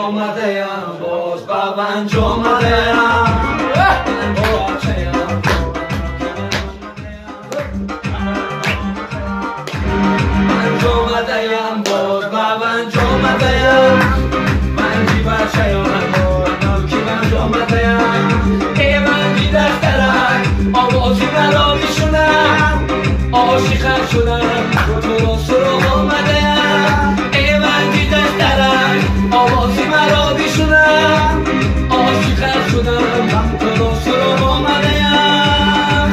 آمده‌ام باز بابنج آمده‌ام من باچه‌ام بنج آمده‌ام باز بابنج آمده‌ام منجی بچه‌ام نوکی بنج آمده‌ام ای منجی دخترک آوازی مرا میشونم عاشقت شدم تو را سراغ آمده‌ام ای منجی دخترک آوازی مرا میشونم عاشقت شدم تو را سراغ آمده‌ام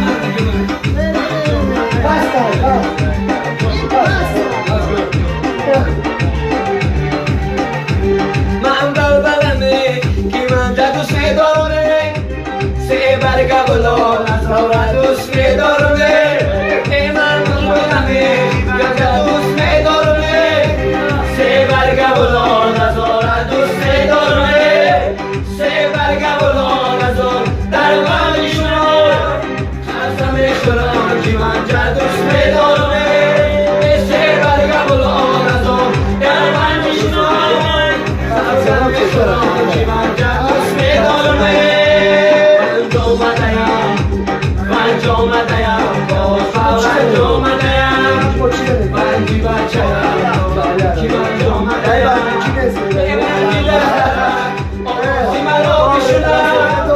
من بلبلمه که من دوست می‌داره سه برگ بلال از را دوست می‌داره ای من بلبلمه که دوست می‌داره سه برگ بلال از را دوست می‌داره سه برگ بلال از را در ولیشون خسته می‌شدم که من دوست می‌داره سه برگ بلال از را در ولیشون خسته می‌شدم که من دوست می‌داره بنج آمده‌ام باز بابنج آمده‌ام بنجی بچه‌ام کی بنج آمده‌ام ای بنجی دخترک آوازی مرا میشونم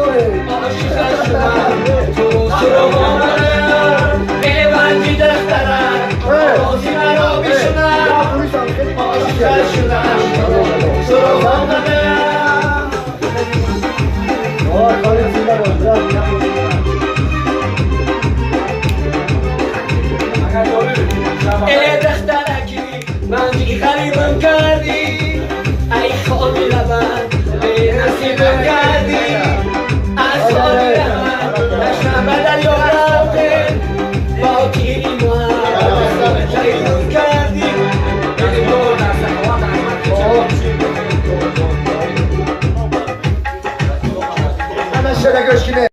عاشقت شدم تو سراغ آمده‌ام ای بنجی دخترک آوازی مرا میشونم عاشقت شدم تو سراغ آمده‌ام ای دخترکی منجی غریبم کردی ای خالی لبن به نصیبم کردی از خالی لبن دشتم به دریا رفته با تیری محبت غریبم کردی Hemen şöyle göçkine.